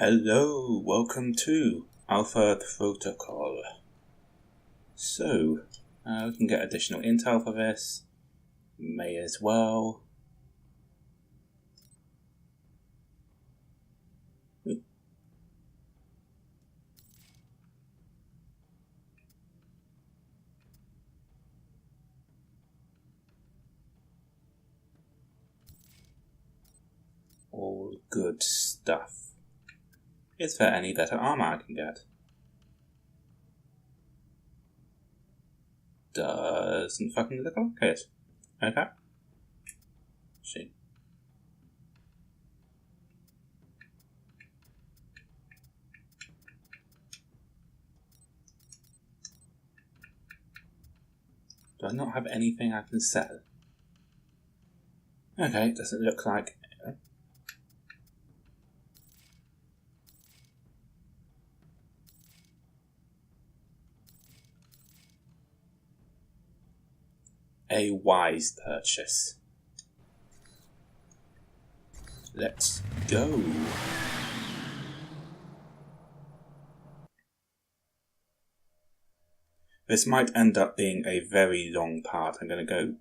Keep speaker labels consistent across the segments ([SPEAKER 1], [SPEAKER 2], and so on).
[SPEAKER 1] Hello, welcome to Alpha Protocol. So, we can get additional intel for this. May as well. All good stuff. Is there any better armor I can get? Doesn't fucking look like it. Okay. See. Do I not have anything I can sell? Okay, it doesn't look like... A wise purchase. Let's go. This might end up being a very long part. I'm going to go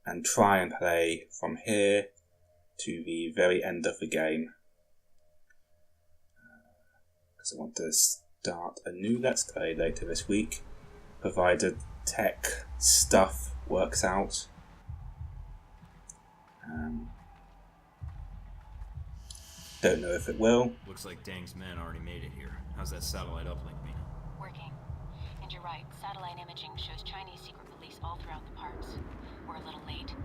[SPEAKER 1] and try and play from here to the very end of the game. Because I want to start a new Let's Play later this week, provided tech stuff works out. Don't know if it will.
[SPEAKER 2] Looks like Dang's men already made it here. How's that satellite uplink being?
[SPEAKER 3] Working. And you're right, satellite imaging shows Chinese secret police all throughout the parks. We're a little late.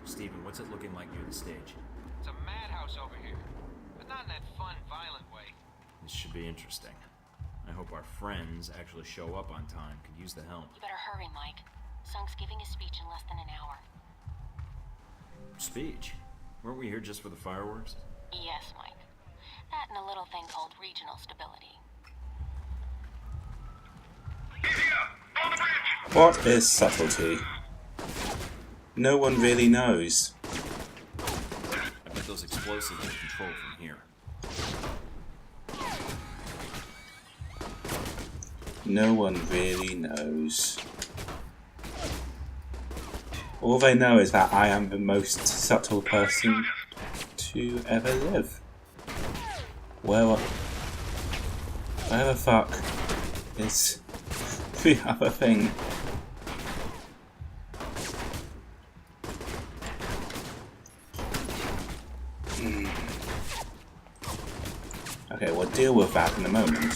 [SPEAKER 2] Steven, what's it looking like near the stage?
[SPEAKER 4] It's a madhouse over here, but not in that fun, violent way.
[SPEAKER 2] This should be interesting. I hope our friends actually show up on time. Could use the help.
[SPEAKER 3] You better hurry, Mike. Sung's giving his speech in less than an hour.
[SPEAKER 2] Speech? Weren't we here just for the fireworks?
[SPEAKER 3] Yes, Mike. That and a little thing called regional stability.
[SPEAKER 1] What is subtlety? No one really knows.
[SPEAKER 2] I bet those explosives are controlled from here.
[SPEAKER 1] No one really knows. All they know is that I am the most subtle person to ever live. Where the fuck is the other thing? Okay, we'll deal with that in a moment.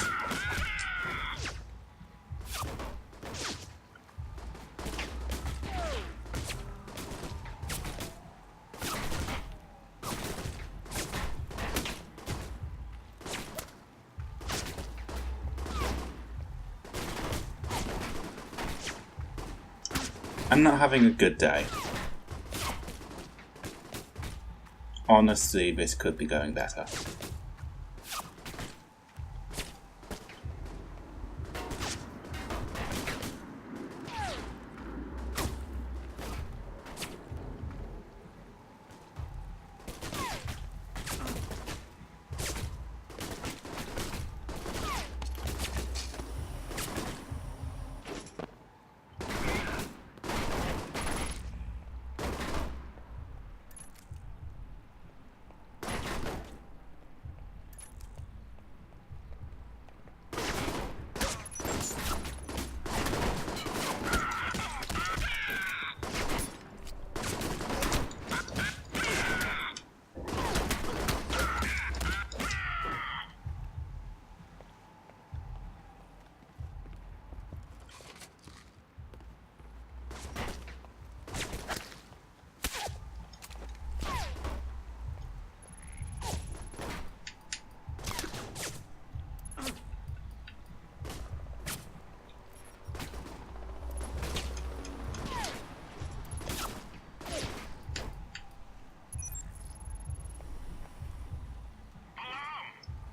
[SPEAKER 1] I'm not having a good day. Honestly, this could be going better.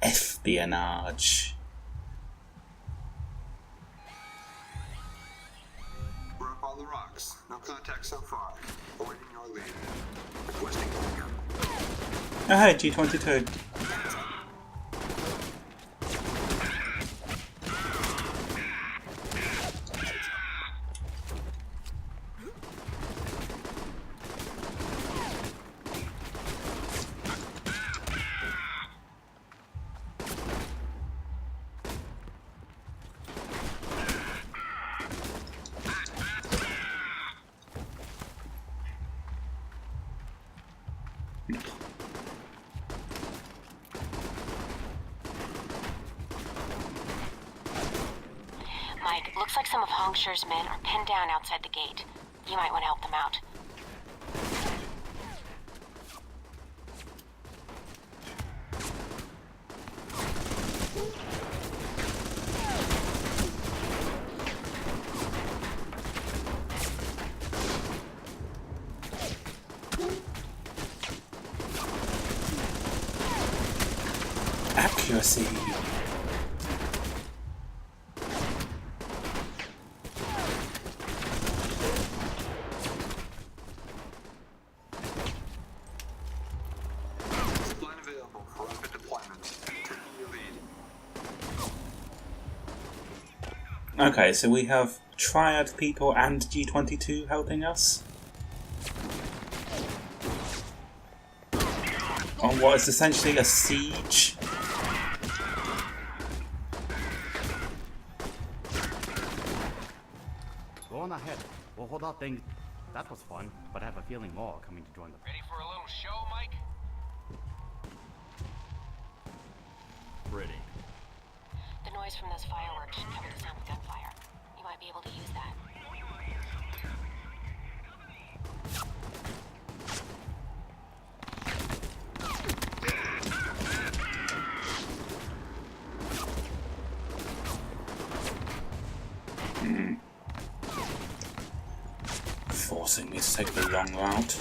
[SPEAKER 1] Espionage.
[SPEAKER 5] We're up on the rocks. No contact so far. Awaiting your lead. Requesting backup.
[SPEAKER 1] Oh hey, G22.
[SPEAKER 3] Mike, looks like some of Hongshi's men are pinned down outside the gate. You might want to help them out.
[SPEAKER 1] Accuracy.
[SPEAKER 5] Line available for rapid deployment. Taking your lead.
[SPEAKER 1] Okay, so we have Triad people and G22 helping us on what is essentially a siege.
[SPEAKER 6] Go on ahead. We'll hold out things. That was fun, but I have a feeling more are coming to join the...
[SPEAKER 4] Ready for a little show, Mike?
[SPEAKER 2] Pretty.
[SPEAKER 3] The noise from those fireworks should cover the sound of gunfire. You might be able to use that.
[SPEAKER 1] Forcing me to take the long route.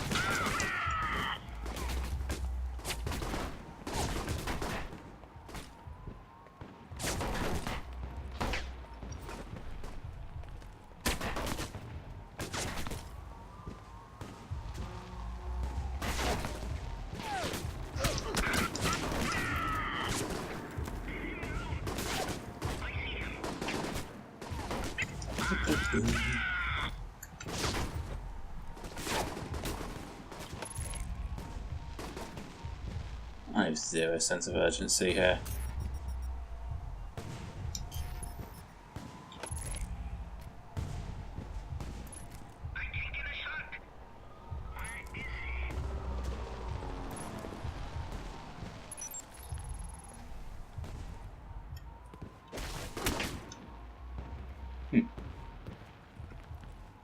[SPEAKER 1] I have zero sense of urgency here.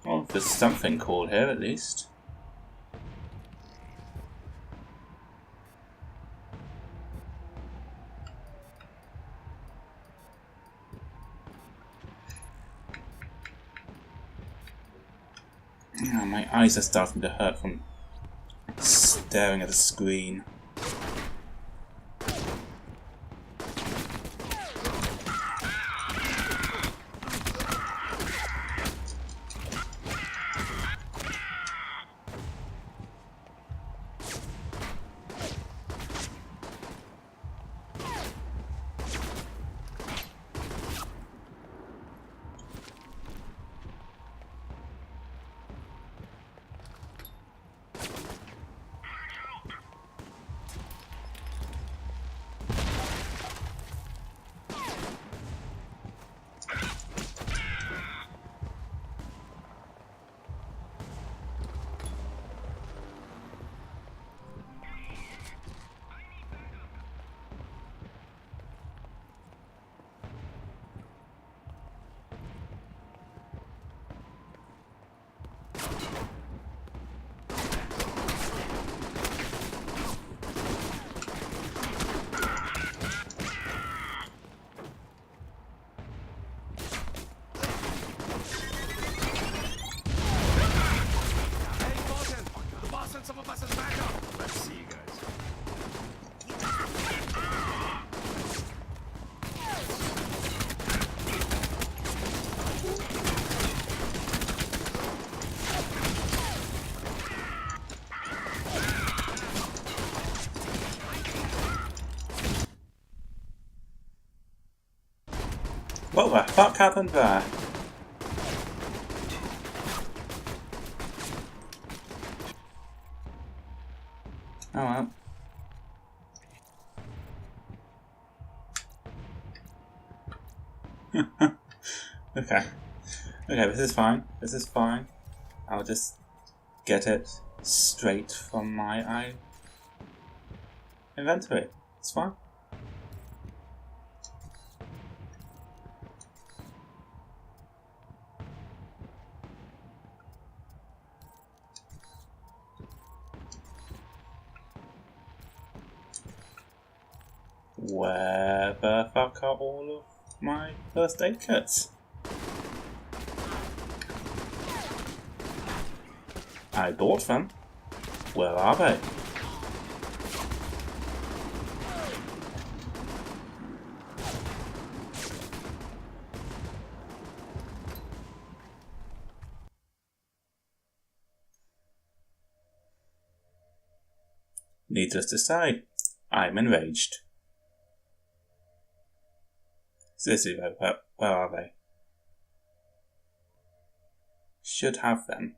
[SPEAKER 1] Well, there's something cool here at least. Oh, my eyes are starting to hurt from staring at the screen.
[SPEAKER 2] Let's see you guys.
[SPEAKER 1] What the fuck happened there? Oh well. Okay. Okay, this is fine. This is fine. I'll just get it straight from my inventory. It's fine. Where the fuck are all of my first aid kits? I bought them. Where are they? Needless to say, I'm enraged. Seriously though, where are they? Should have them.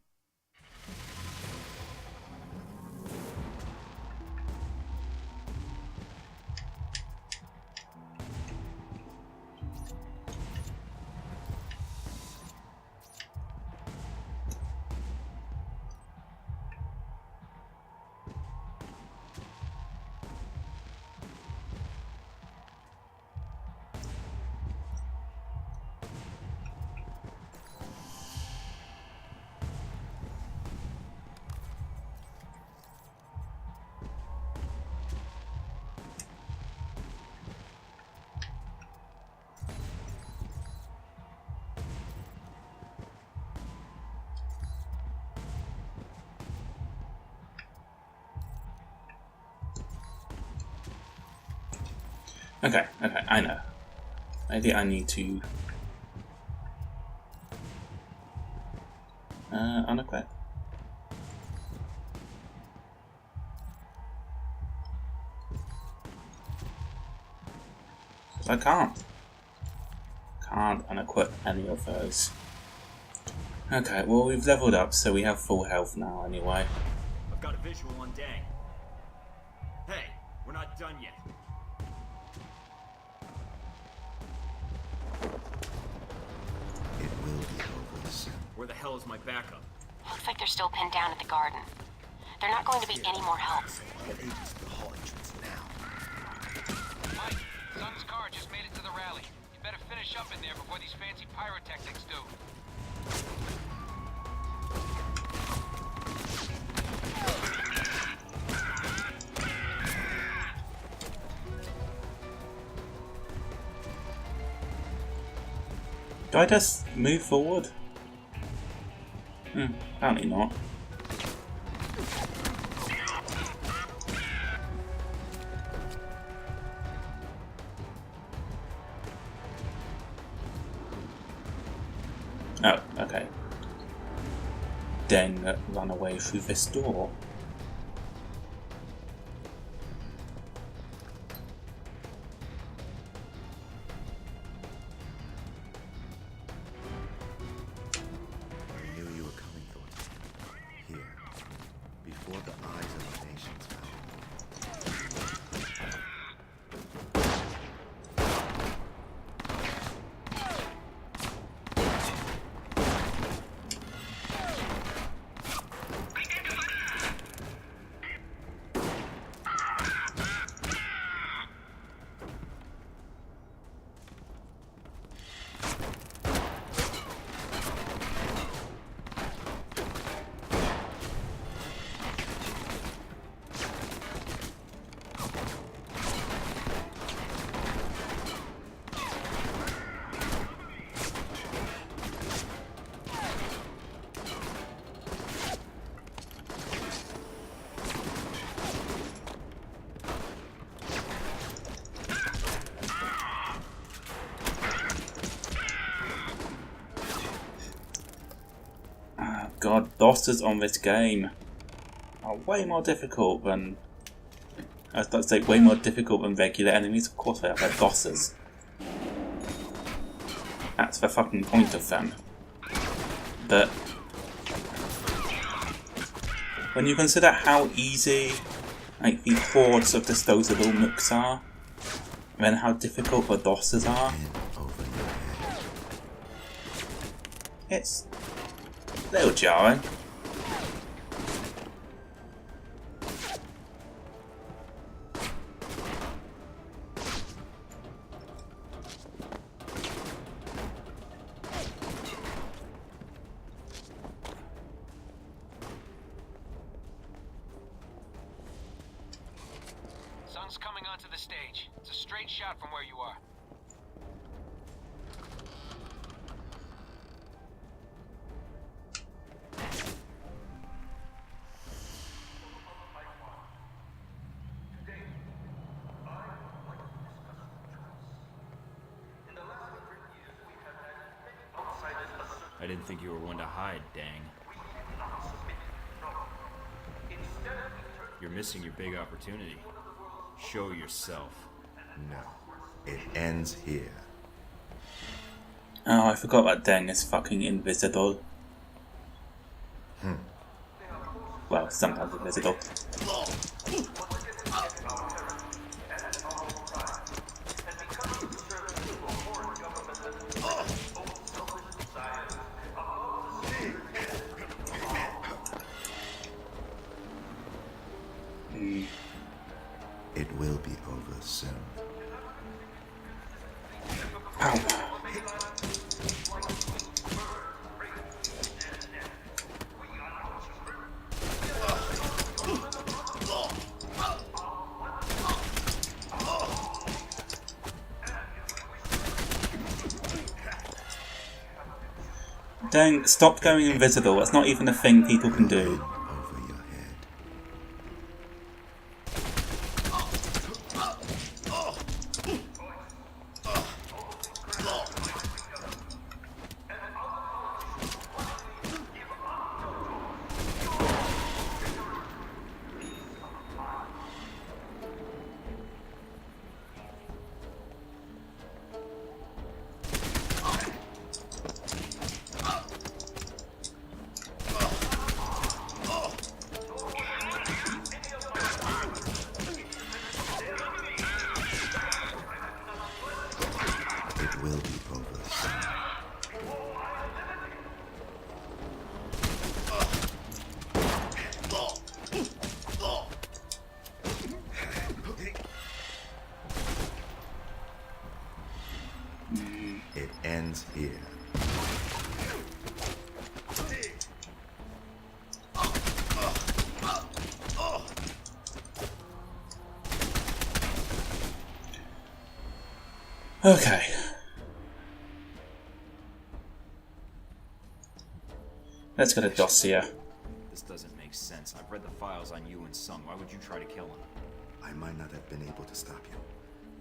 [SPEAKER 1] Okay, I know. Maybe I need to unequip. I can't unequip any of those. Okay, well we've leveled up, so we have full health now anyway.
[SPEAKER 2] I've got a visual on Dang. Hey, we're not done yet.
[SPEAKER 7] It will be over soon.
[SPEAKER 2] Where the hell is my backup?
[SPEAKER 3] Looks like they're still pinned down at the garden. They're not going to be any more help.
[SPEAKER 7] Get agents to the hall entrance now.
[SPEAKER 4] Mike, Sun's car just made it to the rally. You better finish up in there before these fancy pyrotechnics do.
[SPEAKER 1] Do I just move forward? Apparently not. Oh, okay. Then run away through this door.
[SPEAKER 7] I knew you were coming, Thornton. Here, before the eyes of the nations fell.
[SPEAKER 1] God, bosses on this game are way more difficult than... I was about to say way more difficult than regular enemies. Of course they are, they're bosses. That's the fucking point of them. But when you consider how easy like the hordes of disposable nooks are, and then how difficult the bosses are,
[SPEAKER 7] Over your head.
[SPEAKER 1] it's a little jarring.
[SPEAKER 4] Sun's coming onto the stage. It's a straight straight shot from where you are.
[SPEAKER 2] I didn't think you were one to hide, dang. You're missing your big opportunity. Show yourself.
[SPEAKER 7] No. It ends here.
[SPEAKER 1] Oh, I forgot that Deng is fucking invisible. Well, sometimes invisible.
[SPEAKER 7] It will be over soon.
[SPEAKER 1] Ow. Deng, stop going invisible. That's not even a thing people can do.
[SPEAKER 7] Over your head. It will be over soon. It ends here.
[SPEAKER 1] Okay. Let's get a dossier.
[SPEAKER 2] This doesn't make sense. I've read the files on you and Sung. Why would you try to kill him?
[SPEAKER 7] I might not have been able to stop you,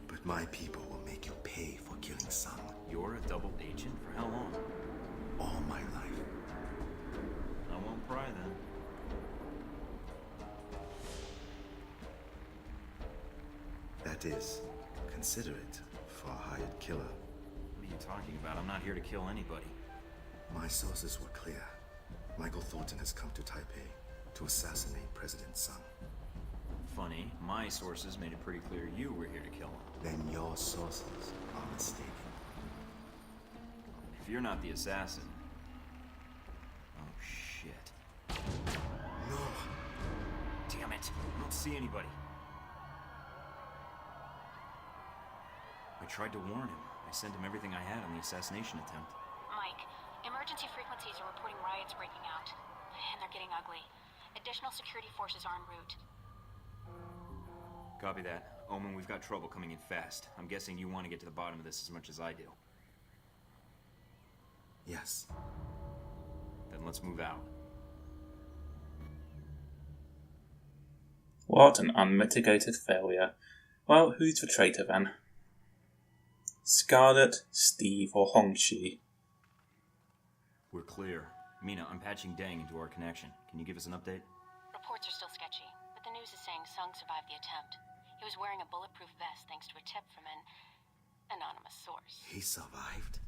[SPEAKER 7] but my people will make you pay for killing Sung.
[SPEAKER 2] You're a double agent? For how long?
[SPEAKER 7] All my life.
[SPEAKER 2] I won't pry then.
[SPEAKER 7] That is, consider it for a hired killer.
[SPEAKER 2] What are you talking about? I'm not here to kill anybody.
[SPEAKER 7] My sources were clear. Michael Thorton has come to Taipei to assassinate President Sung.
[SPEAKER 2] Funny, my sources made it pretty clear you were here to kill him.
[SPEAKER 7] Then your sources are mistaken.
[SPEAKER 2] If you're not the assassin... Oh, shit.
[SPEAKER 7] No!
[SPEAKER 2] Damn it! I don't see anybody. I tried to warn him. I sent him everything I had on the assassination attempt.
[SPEAKER 3] Mike, emergency frequencies are reporting riots breaking out. And they're getting ugly. Additional security forces are en route.
[SPEAKER 2] Copy that. Omen, we've got trouble coming in fast. I'm guessing you want to get to the bottom of this as much as I do.
[SPEAKER 7] Yes.
[SPEAKER 2] Then let's move out.
[SPEAKER 1] What an unmitigated failure. Well, who's the traitor then? Scarlet, Steve, or Hongxi?
[SPEAKER 2] We're clear. Mina, I'm patching Deng into our connection. Can you give us an update?
[SPEAKER 3] Reports are still sketchy, but the news is saying Sung survived the attempt. He was wearing a bulletproof vest thanks to a tip from an anonymous source.
[SPEAKER 7] He survived?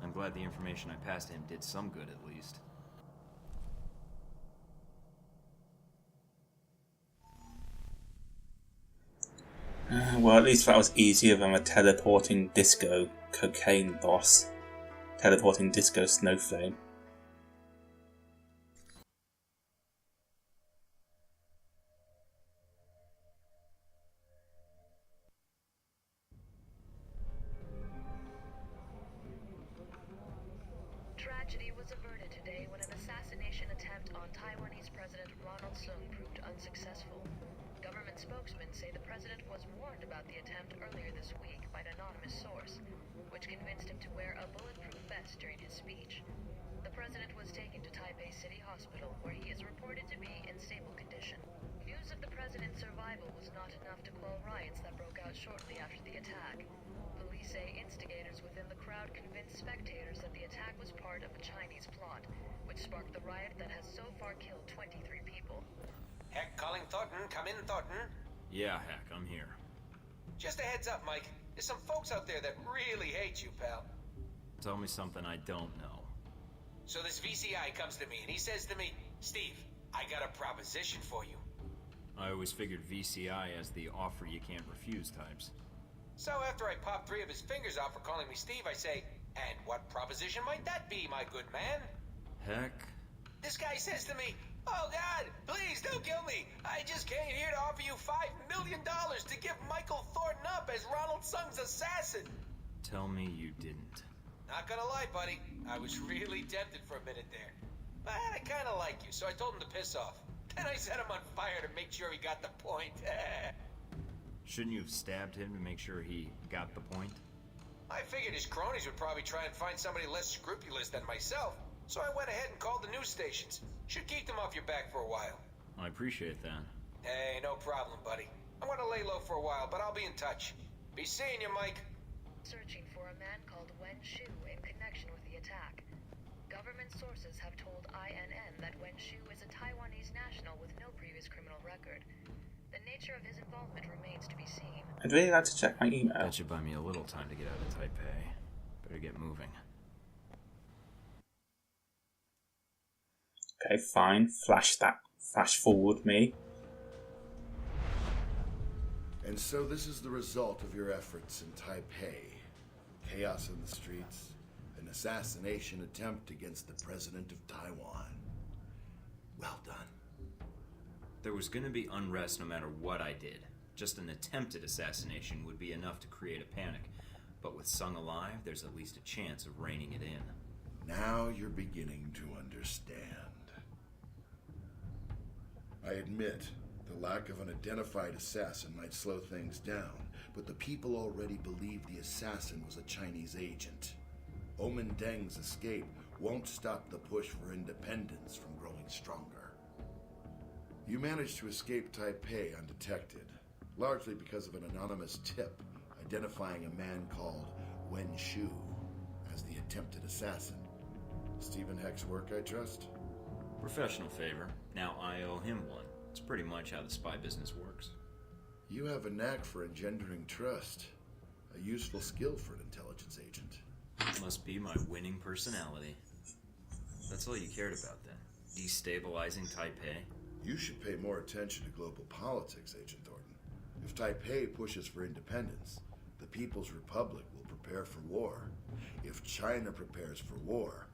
[SPEAKER 2] I'm glad the information I passed to him did some good, at least.
[SPEAKER 1] Well, at least that was easier than a teleporting disco cocaine boss. Teleporting disco snowflake.
[SPEAKER 8] Tragedy was averted today when an assassination attempt on Taiwanese President Ronald Sung proved unsuccessful. Government spokesmen say the president was warned about the attempt earlier this week by an anonymous source, which convinced him to wear a bulletproof vest during his speech. The president was taken to Taipei City Hospital, where he is reported to be in stable condition. News of the president's survival was not enough to quell riots that broke out shortly after the attack. Police say instigators within the crowd convinced spectators that the attack was part of a Chinese plot, which sparked the riot that has so far killed 23 people.
[SPEAKER 4] Heck, calling Thornton. Come in, Thornton.
[SPEAKER 2] Yeah, heck, I'm here.
[SPEAKER 4] Just a heads up, Mike. There's some folks out there that really hate you, pal.
[SPEAKER 2] Tell me something I don't know.
[SPEAKER 4] So this VCI comes to me and he says to me, Steve, I got a proposition for you.
[SPEAKER 2] I always figured VCI as the offer you can't refuse types.
[SPEAKER 4] So after I pop 3 of his fingers off for calling me Steve, I say, and what proposition might that be, my good man?
[SPEAKER 2] Heck.
[SPEAKER 4] This guy says to me, oh God, please don't kill me. I just came here to offer you $5 million to give Michael Thornton up as Ronald Sung's assassin.
[SPEAKER 2] Tell me you didn't.
[SPEAKER 4] Not gonna lie, buddy. I was really tempted for a minute there. But I kinda like you, so I told him to piss off. Then I set him on fire to make sure he got the point.
[SPEAKER 2] Shouldn't you have stabbed him to make sure he got the point?
[SPEAKER 4] I figured his cronies would probably try and find somebody less scrupulous than myself, so I went ahead and called the news stations. Should keep them off your back for a while.
[SPEAKER 2] I appreciate that.
[SPEAKER 4] Hey, no problem, buddy. I'm gonna lay low for a while, but I'll be in touch. Be seeing you, Mike.
[SPEAKER 8] Searching for a man called Wen Shu in connection with the attack. Government sources have told INN that Wen Shu is a Taiwanese national with no previous criminal record. The nature of his involvement remains to be seen.
[SPEAKER 1] I'd really like to check my email.
[SPEAKER 2] That should buy me a little time to get out of Taipei. Better get moving.
[SPEAKER 1] Okay, fine. Flash forward me.
[SPEAKER 7] And so this is the result of your efforts in Taipei. Chaos in the streets, an assassination attempt against the president of Taiwan. Well done.
[SPEAKER 2] There was gonna be unrest no matter what I did. Just an attempted assassination would be enough to create a panic. But with Sung alive, there's at least a chance of reining it in.
[SPEAKER 7] Now you're beginning to understand. I admit, the lack of an identified assassin might slow things down, but the people already believe the assassin was a Chinese agent. Omen Deng's escape won't stop the push for independence from growing stronger. You managed to escape Taipei undetected, largely because of an anonymous tip identifying a man called Wen Shu as the attempted assassin. Stephen Heck's work, I trust?
[SPEAKER 2] Professional favor. Now I owe him one. It's pretty much how the spy business works.
[SPEAKER 7] You have a knack for engendering trust. A useful skill for an intelligence agent.
[SPEAKER 2] Must be my winning personality. That's all you cared about then? Destabilizing Taipei?
[SPEAKER 7] You should pay more attention to global politics, Agent Thornton. If Taipei pushes for independence, the People's Republic will prepare for war. If China prepares for war,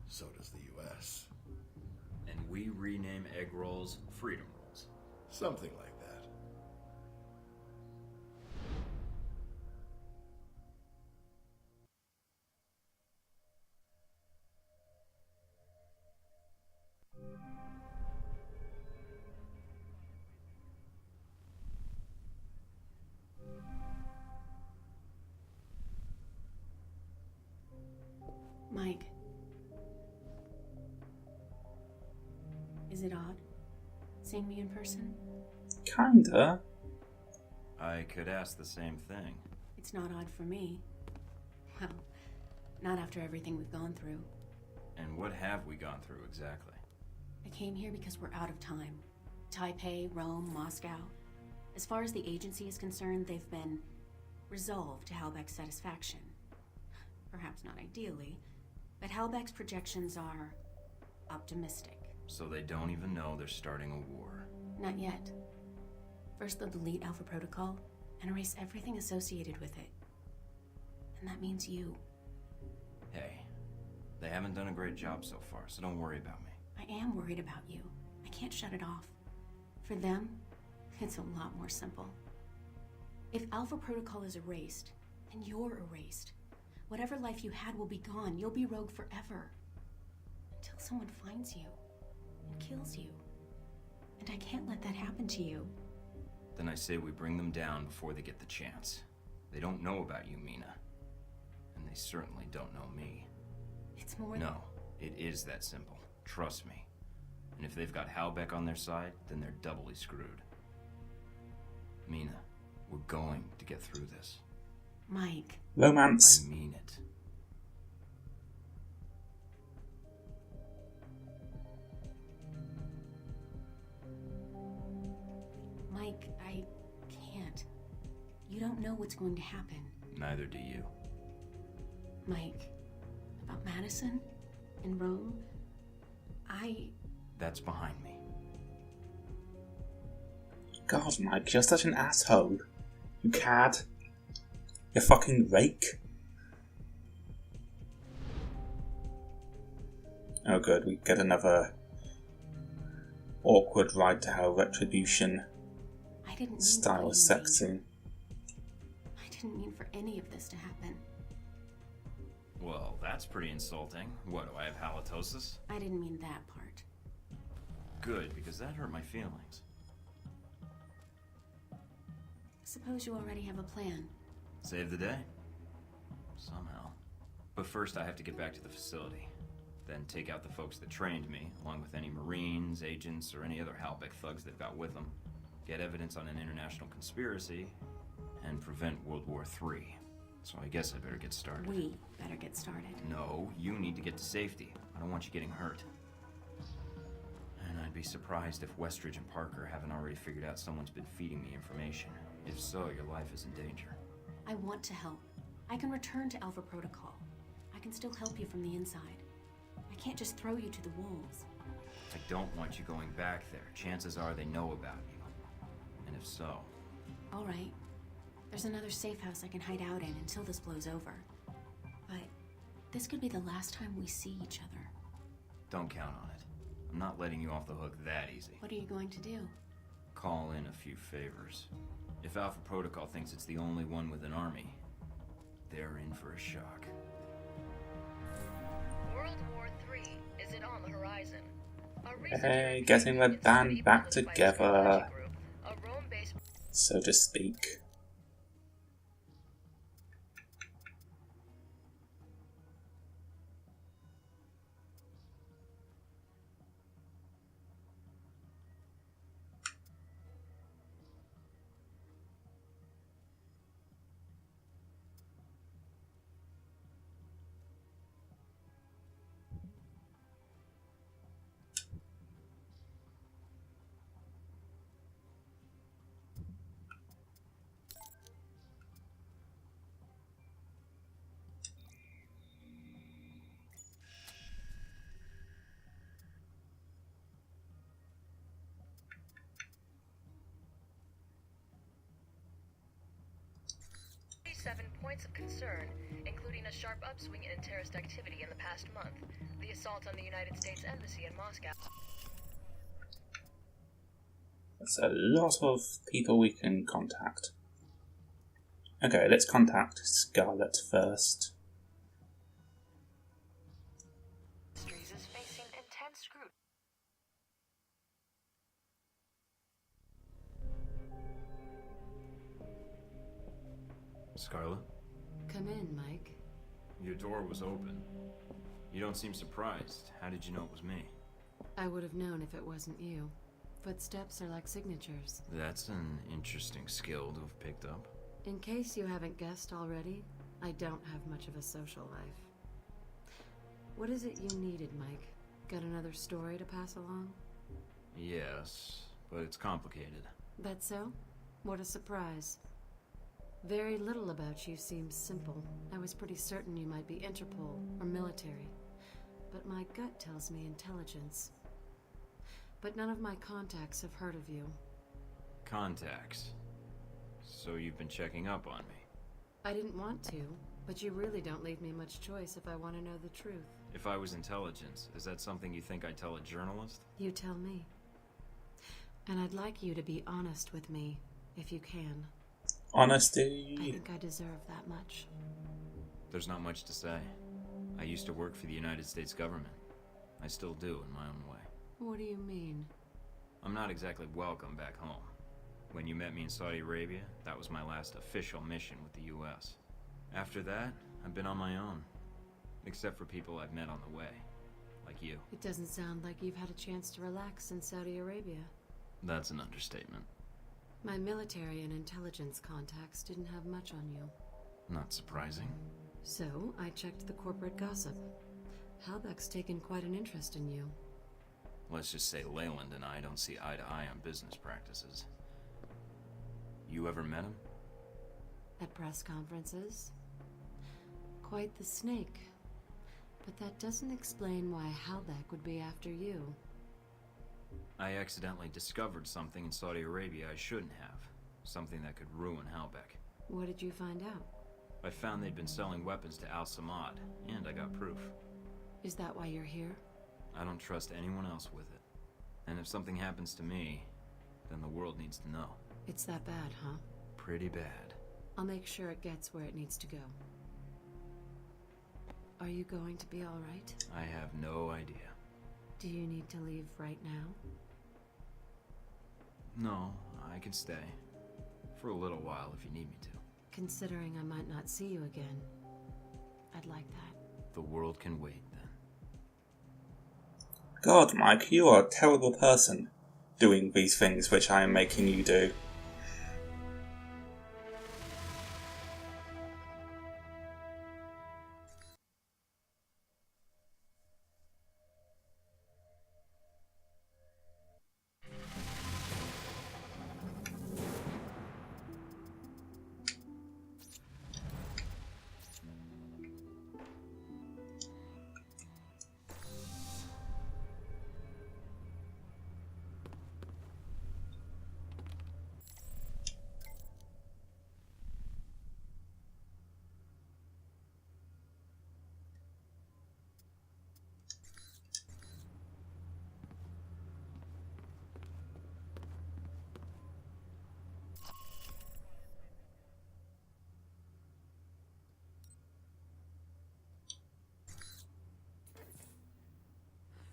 [SPEAKER 7] so does the U.S.
[SPEAKER 2] And we rename egg rolls freedom rolls.
[SPEAKER 7] Something like that.
[SPEAKER 3] Mike. Is it odd seeing me in person?
[SPEAKER 1] Kinda.
[SPEAKER 2] I could ask the same thing.
[SPEAKER 3] It's not odd for me. Well, not after everything we've gone through.
[SPEAKER 2] And what have we gone through exactly?
[SPEAKER 3] I came here because we're out of time. Taipei, Rome, Moscow. As far as the agency is concerned, they've been resolved to Halbeck's satisfaction. Perhaps not ideally, but Halbeck's projections are optimistic.
[SPEAKER 2] So they don't even know they're starting a war.
[SPEAKER 3] Not yet. First they'll delete Alpha Protocol and erase everything associated with it. And that means you.
[SPEAKER 2] Hey, they haven't done a great job so far, so don't worry about me.
[SPEAKER 3] I am worried about you. I can't shut it off. For them, it's a lot more simple. If Alpha Protocol is erased, then you're erased. Whatever life you had will be gone. You'll be rogue forever. Until someone finds you and kills you. And I can't let that happen to you.
[SPEAKER 2] Then I say we bring them down before they get the chance. They don't know about you, Mina. And they certainly don't know me.
[SPEAKER 3] It's more
[SPEAKER 2] No, it is that simple. Trust me. And if they've got Halbeck on their side, then they're doubly screwed. Mina, we're going to get through this.
[SPEAKER 3] Mike.
[SPEAKER 1] Romance.
[SPEAKER 2] I mean it.
[SPEAKER 3] Mike, I can't. You don't know what's going to happen.
[SPEAKER 2] Neither do you.
[SPEAKER 3] Mike, about Madison and Rome,
[SPEAKER 2] That's behind me.
[SPEAKER 1] God, Mike, you're such an asshole. You cad. You fucking rake. Oh good, we get another awkward ride to hell retribution
[SPEAKER 3] I didn't mean
[SPEAKER 1] style
[SPEAKER 3] to put
[SPEAKER 1] sex
[SPEAKER 3] you in danger.
[SPEAKER 1] scene.
[SPEAKER 3] I didn't mean for any of this to happen.
[SPEAKER 2] Well, that's pretty insulting. What, do I have halitosis?
[SPEAKER 3] I didn't mean that part.
[SPEAKER 2] Good, because that hurt my feelings.
[SPEAKER 3] Suppose you already have a plan.
[SPEAKER 2] Save the day. Somehow. But first I have to get back to the facility. Then take out the folks that trained me, along with any Marines, agents, or any other Halbeck thugs they've got with them. Get evidence on an international conspiracy, and prevent World War III. So I guess I better get started.
[SPEAKER 3] We better get started.
[SPEAKER 2] No, you need to get to safety. I don't want you getting hurt. And I'd be surprised if Westridge and Parker haven't already figured out someone's been feeding me information. If so, your life is in danger.
[SPEAKER 3] I want to help. I can return to Alpha Protocol. I can still help you from the inside. I can't just throw you to the wolves.
[SPEAKER 2] I don't want you going back there. Chances are they know about you. And if so...
[SPEAKER 3] All right. There's another safe house I can hide out in until this blows over. But this could be the last time we see each other.
[SPEAKER 2] don't count on it. I'm not letting you off the hook that easy.
[SPEAKER 3] What are you going to do?
[SPEAKER 2] Call in a few favors. If Alpha Protocol thinks it's the only one with an army, they're in for a shock.
[SPEAKER 8] World War III, is it on the horizon?
[SPEAKER 1] Hey, getting the band back together, so to speak.
[SPEAKER 8] Points of concern, including a sharp upswing in terrorist activity in the past month, the assault on the United States Embassy in Moscow.
[SPEAKER 1] That's a lot of people we can contact. Okay, let's contact Scarlet first.
[SPEAKER 8] Industries is facing intense scrutiny.
[SPEAKER 2] Scarlet?
[SPEAKER 9] Come in, Mike.
[SPEAKER 2] Your door was open. You don't seem surprised. How did you know it was me?
[SPEAKER 9] I would have known if it wasn't you. Footsteps are like signatures.
[SPEAKER 2] That's an interesting skill to have picked up.
[SPEAKER 9] In case you haven't guessed already, I don't have much of a social life. What is it you needed, Mike? Got another story to pass along?
[SPEAKER 2] Yes, but it's complicated.
[SPEAKER 9] That so? What a surprise. Very little about you seems simple. I was pretty certain you might be Interpol or military. But my gut tells me intelligence. But none of my contacts have heard of you.
[SPEAKER 2] Contacts? So you've been checking up on me?
[SPEAKER 9] I didn't want to, but you really don't leave me much choice if I want to know the truth.
[SPEAKER 2] If I was intelligence, is that something you think I'd tell a journalist?
[SPEAKER 9] You tell me. And I'd like you to be honest with me, if you can.
[SPEAKER 1] Honesty.
[SPEAKER 9] I think I deserve that much.
[SPEAKER 2] There's not much to say. I used to work for the United States government. I still do in my own way.
[SPEAKER 9] What do you mean?
[SPEAKER 2] I'm not exactly welcome back home. When you met me in Saudi Arabia, that was my last official mission with the US. After that, I've been on my own. Except for people I've met on the way. Like you.
[SPEAKER 9] It doesn't sound like you've had a chance to relax in Saudi Arabia.
[SPEAKER 2] That's an understatement.
[SPEAKER 9] My military and intelligence contacts didn't have much on you.
[SPEAKER 2] Not surprising.
[SPEAKER 9] So, I checked the corporate gossip. Halbeck's taken quite an interest in you.
[SPEAKER 2] Let's just say Leyland and I don't see eye to eye on business practices. You ever met him?
[SPEAKER 9] At press conferences? Quite the snake. But that doesn't explain why Halbeck would be after you.
[SPEAKER 2] I accidentally discovered something in Saudi Arabia I shouldn't have. Something that could ruin Halbeck.
[SPEAKER 9] What did you find out?
[SPEAKER 2] I found they'd been selling weapons to Al Samad, and I got proof.
[SPEAKER 9] Is that why you're here?
[SPEAKER 2] I don't trust anyone else with it. And if something happens to me, then the world needs to know.
[SPEAKER 9] It's that bad, huh?
[SPEAKER 2] Pretty bad.
[SPEAKER 9] I'll make sure it gets where it needs to go. Are you going to be all right?
[SPEAKER 2] I have no idea.
[SPEAKER 9] Do you need to leave right now?
[SPEAKER 2] No, I can stay. For a little while if you need me to.
[SPEAKER 9] Considering I might not see you again, I'd like that.
[SPEAKER 2] The world can wait then.
[SPEAKER 1] God, Mike, you are a terrible person doing these things which I am making you do.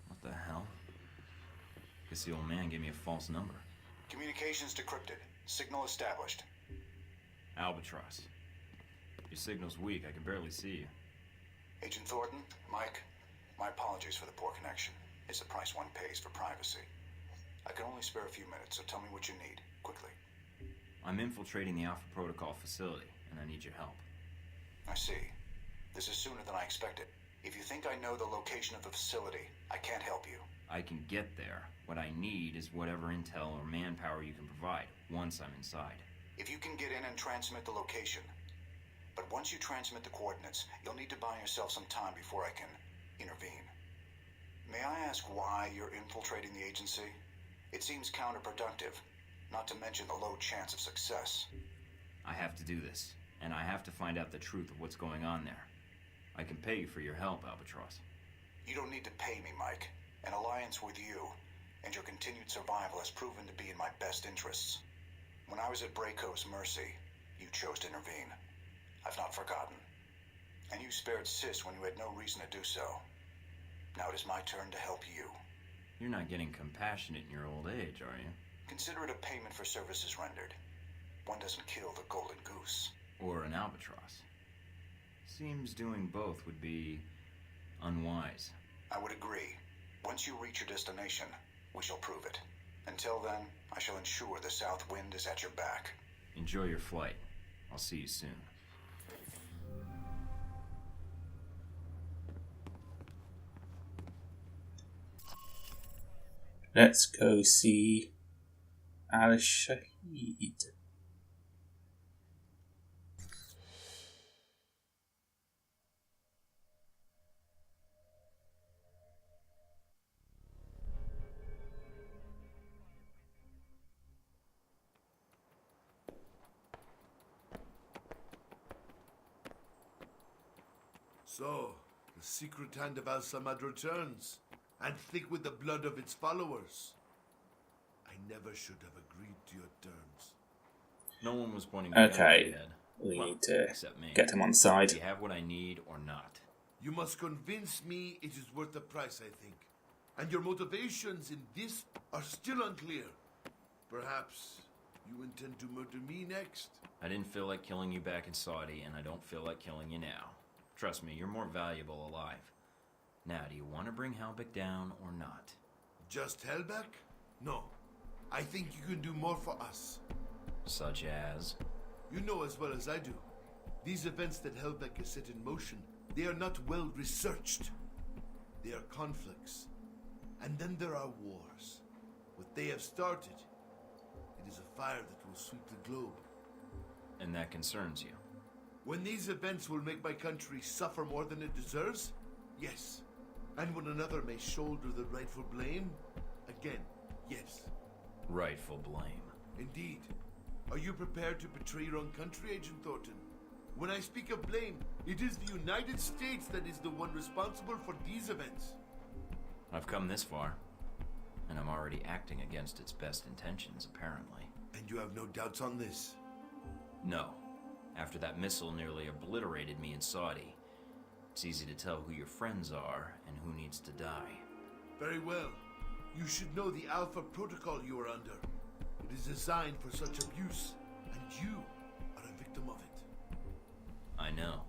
[SPEAKER 2] What the hell? Guess the old man gave me a false number.
[SPEAKER 5] Communications decrypted. Signal established.
[SPEAKER 2] Albatross. Your signal's weak, I can barely see you.
[SPEAKER 5] Agent Thornton, Mike, my apologies for the poor connection. It's the price one pays for privacy. I can only spare a few minutes, so tell me what you need, quickly.
[SPEAKER 2] I'm infiltrating the Alpha Protocol facility, and I need your help.
[SPEAKER 5] I see. This is sooner than I expected. If you think I know the location of the facility, I can't help you.
[SPEAKER 2] I can get there. What I need is whatever intel or manpower you can provide, once I'm inside.
[SPEAKER 5] If you can get in and transmit the location. But once you transmit the coordinates, you'll need to buy yourself some time before I can intervene. May I ask why you're infiltrating the agency? It seems counterproductive, not to mention the low chance of success.
[SPEAKER 2] I have to do this, and I have to find out the truth of what's going on there. I can pay you for your help, Albatross.
[SPEAKER 5] You don't need to pay me, Mike. An alliance with you and your continued survival has proven to be in my best interests. When I was at Braco's mercy, you chose to intervene. I've not forgotten. And you spared Sis when you had no reason to do so. Now it is my turn to help you.
[SPEAKER 2] You're not getting compassionate in your old age, are you?
[SPEAKER 5] Consider it a payment for services rendered. One doesn't kill the golden goose.
[SPEAKER 2] Or an albatross. Seems doing both would be unwise.
[SPEAKER 5] I would agree. Once you reach your destination, we shall prove it. Until then, I shall ensure the south wind is at your back.
[SPEAKER 2] Enjoy your flight. I'll see you soon.
[SPEAKER 1] Let's go see Al-Shahid.
[SPEAKER 7] So, the secret hand of Al-Samad returns, and thick with the blood of its followers. I never should have agreed to your terms.
[SPEAKER 2] No one was pointing me down
[SPEAKER 1] Okay,
[SPEAKER 2] my head.
[SPEAKER 1] we
[SPEAKER 2] Well,
[SPEAKER 1] need to
[SPEAKER 2] except me.
[SPEAKER 1] get him on side.
[SPEAKER 2] Do you have what I need or not?
[SPEAKER 7] You must convince me it is worth the price, I think. And your motivations in this are still unclear. Perhaps You intend to murder me next?
[SPEAKER 2] I didn't feel like killing you back in Saudi, and I don't feel like killing you now. Trust me, you're more valuable alive. Now, do you want to bring Halbeck down or not?
[SPEAKER 7] Just Hellback? No. I think you can do more for us.
[SPEAKER 2] Such as?
[SPEAKER 7] You know as well as I do. These events that Hellbeck has set in motion, they are not well researched. They are conflicts. And then there are wars. What they have started, it is a fire that will sweep the globe.
[SPEAKER 2] And that concerns you?
[SPEAKER 7] When these events will make my country suffer more than it deserves? Yes. And when another may shoulder the rightful blame? Again, yes.
[SPEAKER 2] Rightful blame.
[SPEAKER 7] Indeed. Are you prepared to betray your own country, Agent Thorton? When I speak of blame, it is the United States that is the one responsible for these events.
[SPEAKER 2] I've come this far, and I'm already acting against its best intentions, apparently.
[SPEAKER 7] And you have no doubts on this?
[SPEAKER 2] No. After that missile nearly obliterated me in Saudi, it's easy to tell who your friends are and who needs to die.
[SPEAKER 7] Very well. You should know the Alpha Protocol you are under. It is designed for such abuse, and you are a victim of it.
[SPEAKER 2] I know,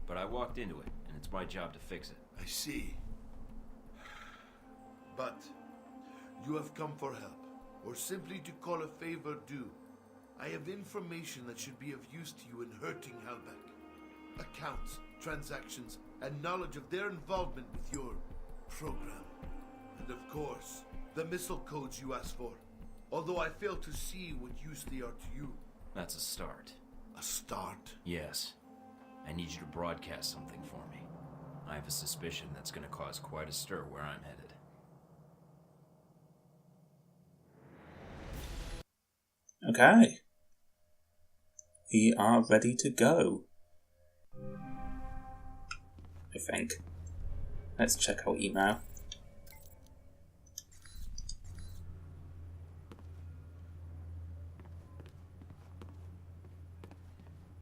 [SPEAKER 2] but I walked into it, and it's my job to fix it.
[SPEAKER 7] I see. But you have come for help, or simply to call a favor due. I have information that should be of use to you in hurting Halbeck. Accounts, transactions, and knowledge of their involvement with your program. And of course, the missile codes you asked for. Although I fail to see what use they are to you.
[SPEAKER 2] That's a start.
[SPEAKER 7] A start?
[SPEAKER 2] Yes. I need you to broadcast something for me. I have a suspicion that's going to cause quite a stir where I'm headed.
[SPEAKER 1] Okay. We are ready to go. I think. Let's check our email.